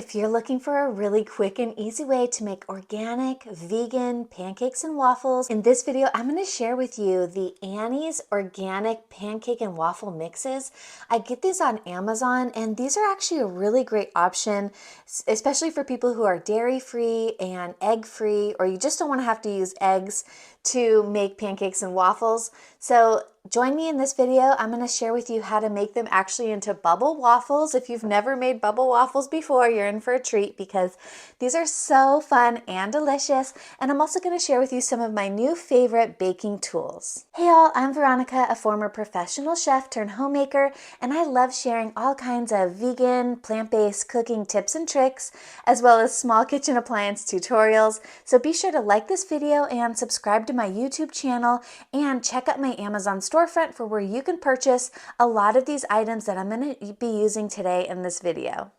If you're looking for a really quick and easy way to make organic, vegan pancakes and waffles, in this video, I'm going to share with you the Annie's organic pancake and waffle mixes. I get these on Amazon, and these are actually a really great option, especially for people who are dairy-free and egg-free, or you just don't want to have to use eggs to make pancakes and waffles. So join me in this video. I'm going to share with you how to make them actually into bubble waffles. If you've never made bubble waffles before, you're in for a treat because these are so fun and delicious. And I'm also going to share with you some of my new favorite baking tools. Hey y'all, I'm Veronica, a former professional chef turned homemaker, and I love sharing all kinds of vegan, plant-based cooking tips and tricks, as well as small kitchen appliance tutorials. So be sure to like this video and subscribe to my YouTube channel, and check out my Amazon storefront for where you can purchase a lot of these items that I'm going to be using today in this video.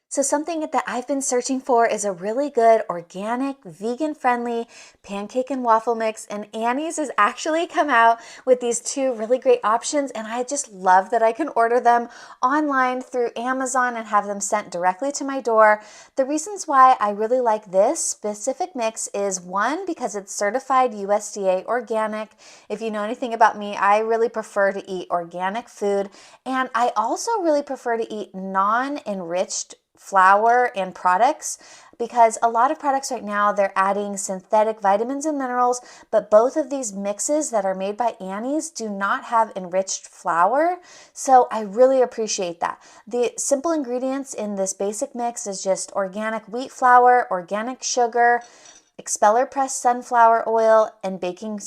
So something that I've been searching for is a really good organic, vegan-friendly pancake and waffle mix, and Annie's has actually come out with these two really great options, and I just love that I can order them online through Amazon and have them sent directly to my door. The reasons why I really like this specific mix is, one, because it's certified USDA organic. If you know anything about me, I really prefer to eat organic food, and I also really prefer to eat non-enriched flour and products, because a lot of products right now, they're adding synthetic vitamins and minerals, but both of these mixes that are made by Annie's do not have enriched flour. So I really appreciate that. The simple ingredients in this basic mix is just organic wheat flour, organic sugar, expeller pressed sunflower oil, and baking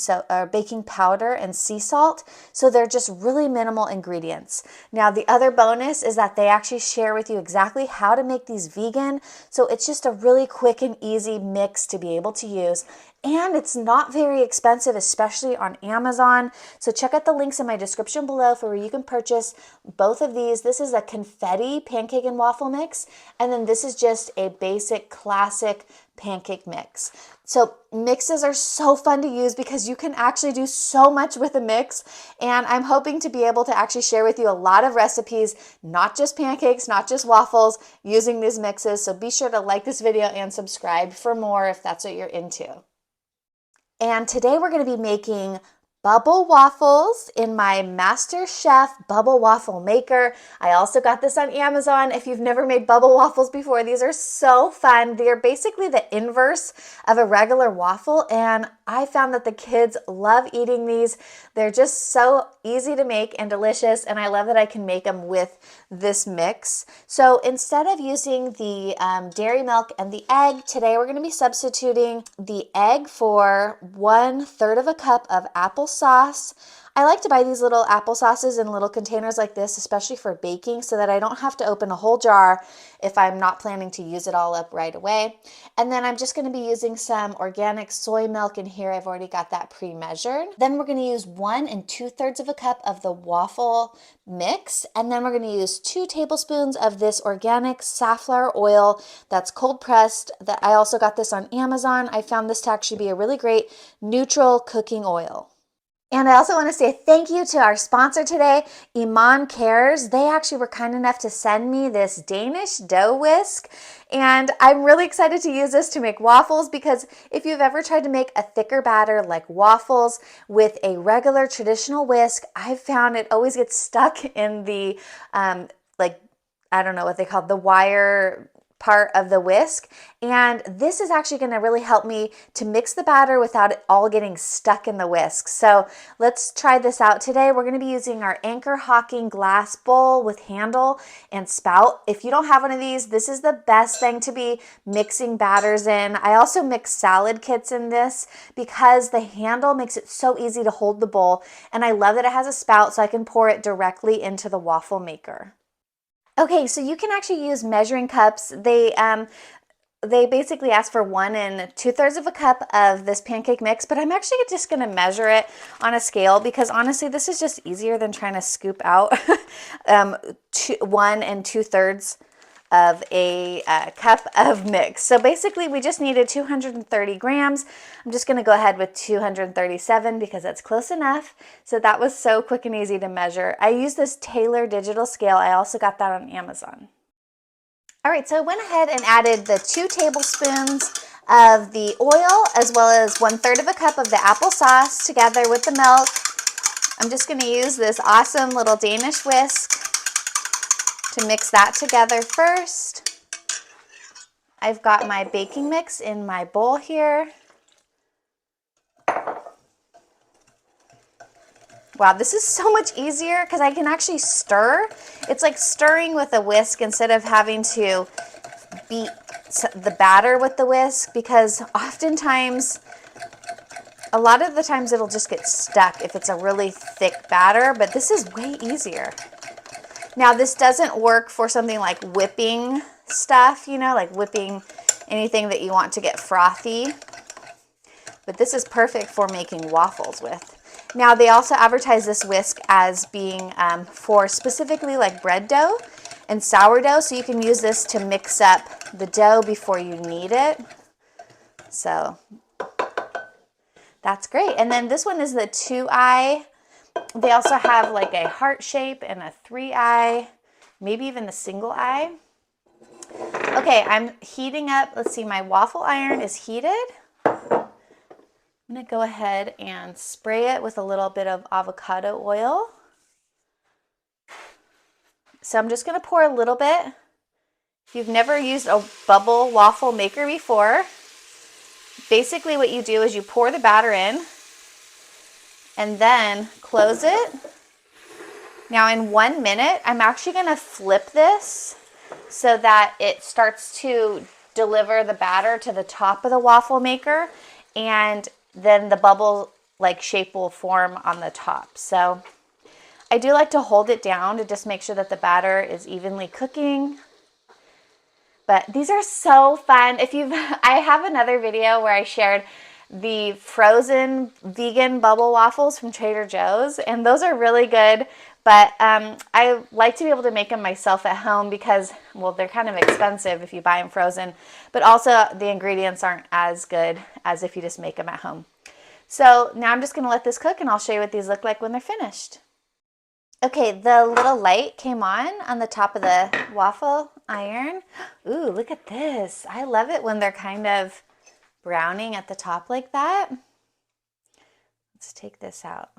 powder and sea salt. So they're just really minimal ingredients. Now, the other bonus is that they actually share with you exactly how to make these vegan. So it's just a really quick and easy mix to be able to use. And it's not very expensive, especially on Amazon. So check out the links in my description below for where you can purchase both of these. This is a confetti pancake and waffle mix, and then this is just a basic classic pancake mix. So mixes are so fun to use because you can actually do so much with a mix, and I'm hoping to be able to actually share with you a lot of recipes, not just pancakes, not just waffles, using these mixes. So be sure to like this video and subscribe for more if that's what you're into. And today we're going to be making bubble waffles in my Master Chef bubble waffle maker. I also got this on Amazon. If you've never made bubble waffles before, these are so fun. They're basically the inverse of a regular waffle, and I found that the kids love eating these. They're just so easy to make and delicious, and I love that I can make them with this mix. So instead of using the dairy milk and the egg, today we're going to be substituting the egg for 1/3 of a cup of applesauce. I like to buy these little applesauces in little containers like this, especially for baking, so that I don't have to open a whole jar if I'm not planning to use it all up right away. And then I'm just going to be using some organic soy milk in here. I've already got that pre-measured. Then we're going to use 1 2/3 of a cup of the waffle mix, and then we're going to use 2 tablespoons of this organic safflower oil that's cold pressed. That I also got this on Amazon. I found this to actually be a really great neutral cooking oil. And I also want to say thank you to our sponsor today, Iman Cares. They actually were kind enough to send me this Danish dough whisk, and I'm really excited to use this to make waffles, because if you've ever tried to make a thicker batter like waffles with a regular traditional whisk, I've found it always gets stuck in the, I don't know what they call it, the wire part of the whisk, and this is actually going to really help me to mix the batter without it all getting stuck in the whisk. So let's try this out today. We're going to be using our Anchor Hocking glass bowl with handle and spout. If you don't have one of these, this is the best thing to be mixing batters in. I also mix salad kits in this because the handle makes it so easy to hold the bowl, and I love that it has a spout so I can pour it directly into the waffle maker. Okay, so you can actually use measuring cups. They basically ask for 1 2/3 of a cup of this pancake mix, but I'm actually just going to measure it on a scale because honestly, this is just easier than trying to scoop out 1 2/3 of a cup of mix. So basically we just needed 230 grams. I'm just going to go ahead with 237 because that's close enough. So that was so quick and easy to measure. I use this Taylor digital scale. I also got that on Amazon. All right, so I went ahead and added the 2 tablespoons of the oil as well as 1/3 of a cup of the applesauce together with the milk. I'm just going to use this awesome little Danish whisk to mix that together first. I've got my baking mix in my bowl here. Wow, this is so much easier because I can actually stir. It's like stirring with a whisk instead of having to beat the batter with the whisk, because oftentimes, a lot of the times it'll just get stuck if it's a really thick batter, but this is way easier. Now this doesn't work for something like whipping stuff, you know, like whipping anything that you want to get frothy, but this is perfect for making waffles with. Now they also advertise this whisk as being for specifically like bread dough and sourdough, so you can use this to mix up the dough before you knead it. So that's great. And then this one is the 2-eye. They also have like a heart shape and a 3-eye, maybe even a single eye. Okay, I'm heating up. Let's see, my waffle iron is heated. I'm going to go ahead and spray it with a little bit of avocado oil. So I'm just going to pour a little bit. If you've never used a bubble waffle maker before, basically what you do is you pour the batter in and then close it. Now in 1 minute, I'm actually going to flip this so that it starts to deliver the batter to the top of the waffle maker, and then the bubble like shape will form on the top. So I do like to hold it down to just make sure that the batter is evenly cooking. But these are so fun. I have another video where I shared the frozen vegan bubble waffles from Trader Joe's, and those are really good. But I like to be able to make them myself at home because, well, they're kind of expensive if you buy them frozen, but also the ingredients aren't as good as if you just make them at home. So now I'm just going to let this cook, and I'll show you what these look like when they're finished. Okay, the little light came on the top of the waffle iron. Ooh, look at this. I love it when they're kind of browning at the top like that. Let's take this out.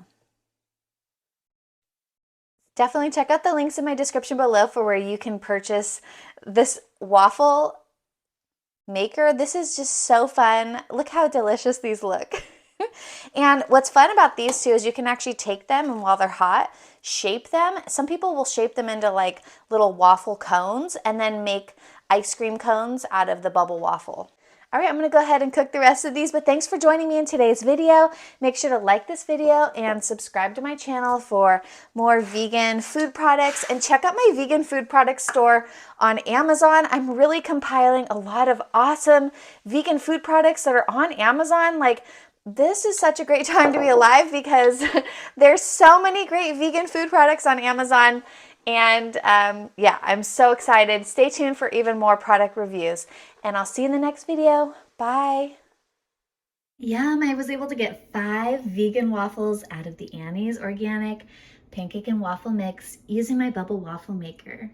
Definitely check out the links in my description below for where you can purchase this waffle maker. This is just so fun. Look how delicious these look. And what's fun about these two is you can actually take them, and while they're hot, shape them. Some people will shape them into like little waffle cones and then make ice cream cones out of the bubble waffle. All right, I'm gonna go ahead and cook the rest of these, but thanks for joining me in today's video. Make sure to like this video and subscribe to my channel for more vegan food products, and check out my vegan food product store on Amazon. I'm really compiling a lot of awesome vegan food products that are on Amazon. Like, this is such a great time to be alive because there's so many great vegan food products on Amazon. And yeah, I'm so excited. Stay tuned for even more product reviews, and I'll see you in the next video. Bye. Yum, I was able to get 5 vegan waffles out of the Annie's organic pancake and waffle mix using my bubble waffle maker.